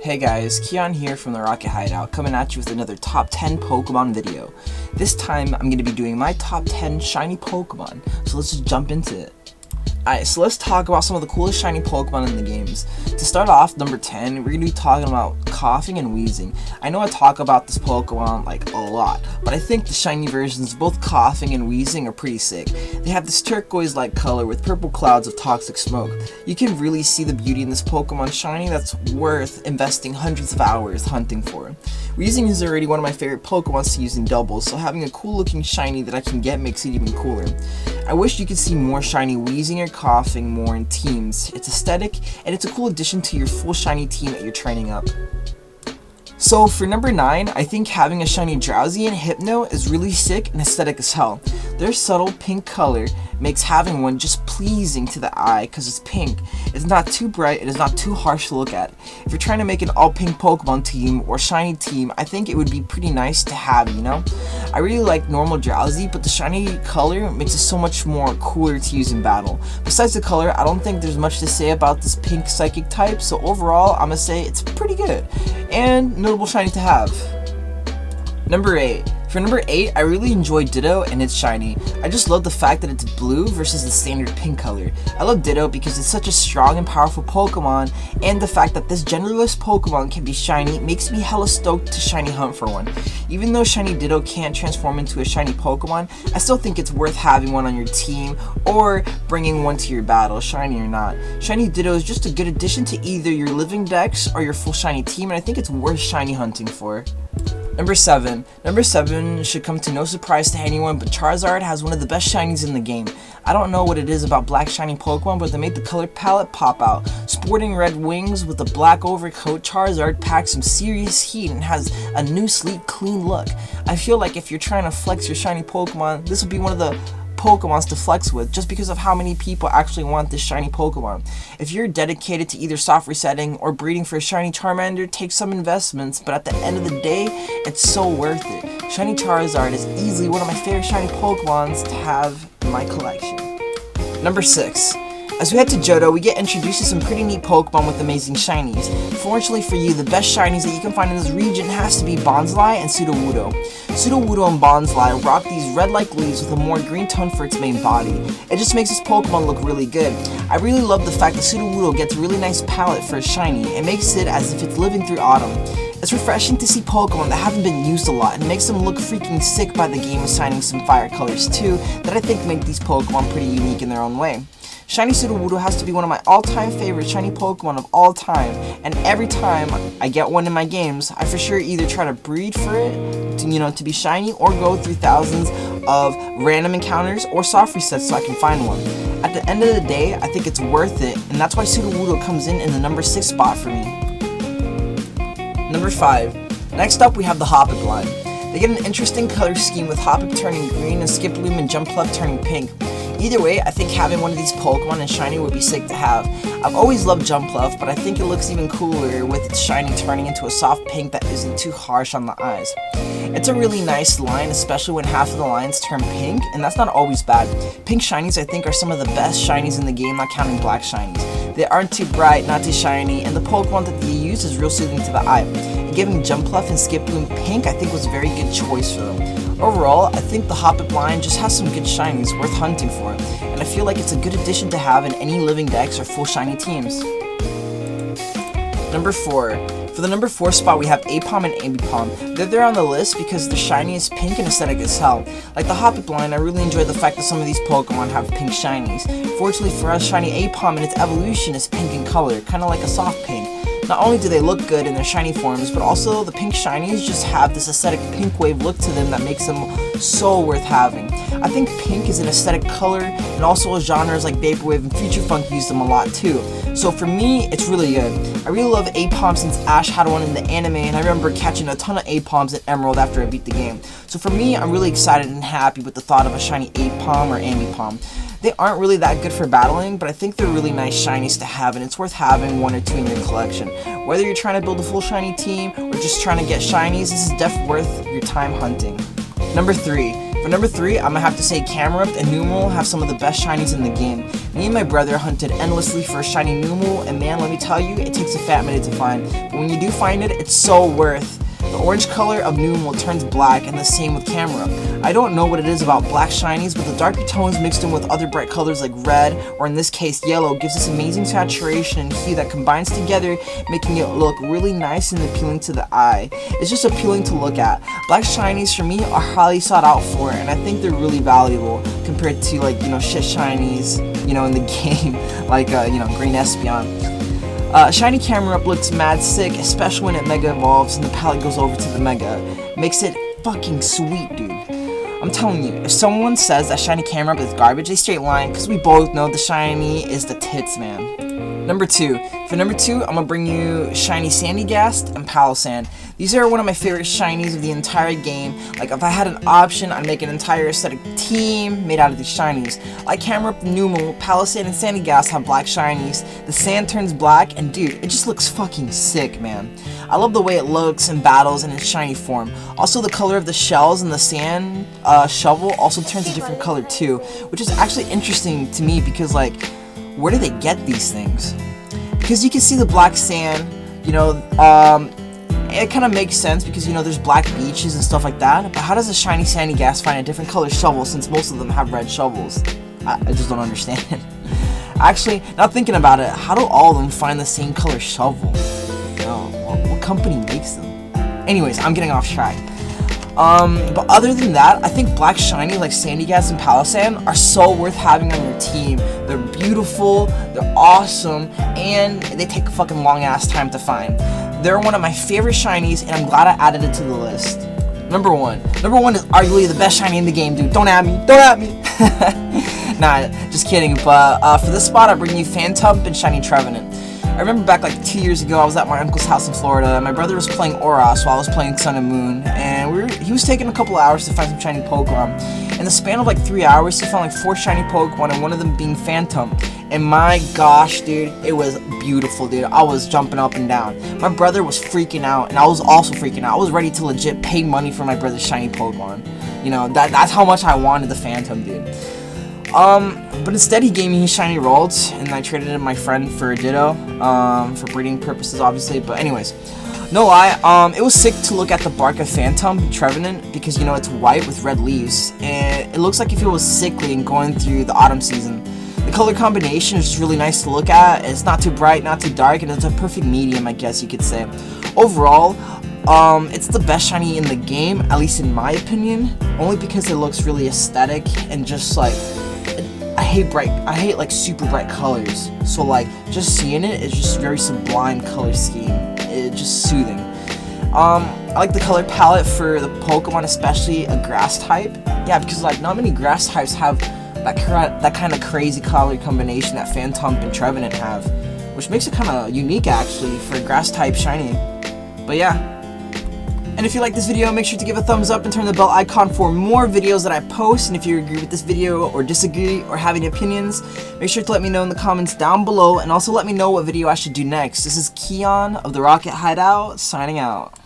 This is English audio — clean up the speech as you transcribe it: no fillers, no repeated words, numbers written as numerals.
Hey guys, Keon here from the Rocket Hideout, coming at you with another top 10 Pokemon video. This time I'm going to be doing my top 10 shiny Pokemon, so let's just jump into it. Alright, so let's talk about some of the coolest shiny Pokemon in the games. To start off, number 10, we're going to be talking about Coughing and Wheezing. I know I talk about this Pokemon like a lot, but I think the shiny versions of both Coughing and Wheezing are pretty sick. They have this turquoise-like color with purple clouds of toxic smoke. You can really see the beauty in this Pokemon shiny that's worth investing hundreds of hours hunting for. Wheezing is already one of my favorite Pokemons to use in doubles, so having a cool looking shiny that I can get makes it even cooler. I wish you could see more shiny Wheezing or Coughing more in teams. It's aesthetic, and it's a cool addition to your full shiny team that you're training up. So for number 9, I think having a shiny Drowsy and Hypno is really sick and aesthetic as hell. Their subtle pink color makes having one just pleasing to the eye because it's pink. It's not too bright, it is not too harsh to look at. If you're trying to make an all pink Pokemon team or shiny team, I think it would be pretty nice to have, you know? I really like normal Drowsy, but the shiny color makes it so much more cooler to use in battle. Besides the color, I don't think there's much to say about this pink psychic type, so overall, I'm gonna say it's pretty good. And notable shiny to have. Number 8. For number 8, I really enjoy Ditto and its shiny. I just love the fact that it's blue versus the standard pink color. I love Ditto because it's such a strong and powerful Pokemon, and the fact that this genderless Pokemon can be shiny makes me hella stoked to shiny hunt for one. Even though shiny Ditto can't transform into a shiny Pokemon, I still think it's worth having one on your team or bringing one to your battle, shiny or not. Shiny Ditto is just a good addition to either your living dex or your full shiny team, and I think it's worth shiny hunting for. Number 7. Number 7 should come to no surprise to anyone, but Charizard has one of the best shinies in the game. I don't know what it is about black shiny Pokemon, but they made the color palette pop out. Sporting red wings with a black overcoat, Charizard packs some serious heat and has a new sleek, clean look. I feel like if you're trying to flex your shiny Pokemon, this would be one of the Pokemons to flex with, just because of how many people actually want this shiny Pokemon. If you're dedicated to either soft resetting or breeding for a shiny Charmander, take some investments, but at the end of the day, it's so worth it. Shiny Charizard is easily one of my favorite shiny Pokemons to have in my collection. Number 6. As we head to Johto, we get introduced to some pretty neat Pokemon with amazing shinies. Fortunately for you, the best shinies that you can find in this region has to be Bonsly and Sudowoodo. Sudowoodo and Bonsly rock these red-like leaves with a more green tone for its main body. It just makes this Pokemon look really good. I really love the fact that Sudowoodo gets a really nice palette for a shiny. It makes it as if it's living through autumn. It's refreshing to see Pokemon that haven't been used a lot and makes them look freaking sick by the game assigning some fire colors too that I think make these Pokemon pretty unique in their own way. Shiny Sudowoodo has to be one of my all-time favorite shiny Pokemon of all time, and every time I get one in my games, I for sure either try to breed for it, to be shiny, or go through thousands of random encounters or soft resets so I can find one. At the end of the day, I think it's worth it, and that's why Sudowoodo comes in the number 6 spot for me. Number 5. Next up, we have the Hoppip line. They get an interesting color scheme with Hoppip turning green and Skiploom and Jumpluff turning pink. Either way, I think having one of these Pokemon in shiny would be sick to have. I've always loved Jumpluff, but I think it looks even cooler with its shiny turning into a soft pink that isn't too harsh on the eyes. It's a really nice line, especially when half of the lines turn pink, and that's not always bad. Pink shinies I think are some of the best shinies in the game, not counting black shinies. They aren't too bright, not too shiny, and the Pokemon that they use is real soothing to the eye. And giving Jumpluff and Skiploom pink I think was a very good choice for them. Overall, I think the Hoppip line just has some good shinies worth hunting for, and I feel like it's a good addition to have in any living decks or full shiny teams. Number 4. For the number 4 spot, we have Aipom and Ambipom. They're there on the list because the shiny is pink and aesthetic as hell. Like the Hoppip line, I really enjoy the fact that some of these Pokemon have pink shinies. Fortunately for us, shiny Aipom in its evolution is pink in color, kind of like a soft pink. Not only do they look good in their shiny forms, but also the pink shinies just have this aesthetic pink wave look to them that makes them so worth having. I think pink is an aesthetic color, and also genres like Vaporwave and Future Funk use them a lot too. So for me, it's really good. I really love Aipom since Ash had one in the anime, and I remember catching a ton of Aipoms in Emerald after I beat the game. So for me, I'm really excited and happy with the thought of a shiny Aipom or Ambipom. They aren't really that good for battling, but I think they're really nice shinies to have, and it's worth having 1 or 2 in your collection. Whether you're trying to build a full shiny team or just trying to get shinies, this is definitely worth your time hunting. Number 3. For For number 3, I'm gonna have to say Camerupt and Mewmore have some of the best shinies in the game. Me and my brother hunted endlessly for a shiny Mewmore, and man, let me tell you, it takes a fat minute to find. But when you do find it, it's so worth. The orange color of Mewmore turns black, and the same with Camerupt. I don't know what it is about black shinies, but the darker tones mixed in with other bright colors like red, or in this case yellow, gives this amazing saturation and hue that combines together, making it look really nice and appealing to the eye. It's just appealing to look at. Black shinies for me are highly sought out for, and I think they're really valuable compared to, like, you know, shit shinies, you know, in the game, like, you know, Green Espeon. Shiny Camerupt looks mad sick, especially when it Mega Evolves and the palette goes over to the Mega. Makes it fucking sweet, dude. I'm telling you, if someone says that Shiny Camerupt is garbage, they straight lying, because we both know the shiny is the tits, man. Number 2. For number 2, I'm gonna bring you Shiny Sandygast and Palossand. These are one of my favorite shinies of the entire game. Like, if I had an option, I'd make an entire aesthetic team made out of these shinies. Like Camerupt and Mewmore, Palossand and Sandygast have black shinies. The sand turns black, and dude, it just looks fucking sick, man. I love the way it looks in battles and its shiny form. Also, the color of the shells and the sand shovel also turns a different color too, which is actually interesting to me because, like, where do they get these things? Because you can see the black sand, you know, it kind of makes sense because, you know, there's black beaches and stuff like that, but how does a shiny Sandygast find a different color shovel since most of them have red shovels? I just don't understand. Actually, now thinking about it, how do all of them find the same color shovel? What company makes them? Anyways, I'm getting off track. But other than that, I think black shiny like Sandygast and Palossand are so worth having on your team. They're beautiful, they're awesome, and they take a fucking long ass time to find. They're one of my favorite shinies, and I'm glad I added it to the list. Number 1. Number 1 is arguably the best shiny in the game, dude. Don't at me. Don't at me. Nah, just kidding. But for this spot, I bring you Fantub and Shiny Trevenant. I remember back like 2 years ago, I was at my uncle's house in Florida, and my brother was playing Oros while I was playing Sun and Moon, and he was taking a couple hours to find some shiny Pokemon. In the span of like 3 hours, he found like 4 shiny Pokemon, and one of them being Fantub. And my gosh, dude, it was beautiful, dude. I was jumping up and down. My brother was freaking out, and I was also freaking out. I was ready to legit pay money for my brother's shiny Pokemon. You know, that's how much I wanted the Fantub, dude. But instead he gave me his shiny Ralts, and I traded in my friend for a ditto, for breeding purposes, obviously. But anyways, no lie, it was sick to look at the bark of Fantub and Trevenant, because, you know, it's white with red leaves, and it looks like if it was sickly and going through the autumn season. The color combination is just really nice to look at. It's not too bright, not too dark, and it's a perfect medium, I guess you could say. Overall, it's the best shiny in the game, at least in my opinion, only because it looks really aesthetic and just like, I hate like super bright colors, so like just seeing it is just very sublime color scheme. It's just soothing. I like the color palette for the Pokemon, especially a grass type. Yeah, because like not many grass types have that kind of crazy color combination that Fantub and Trevenant have, which makes it kind of unique actually for a grass type shiny. But yeah. And if you like this video, make sure to give a thumbs up and turn the bell icon for more videos that I post. And if you agree with this video or disagree or have any opinions, make sure to let me know in the comments down below, and also let me know what video I should do next. This is Keon of the Rocket Hideout, signing out.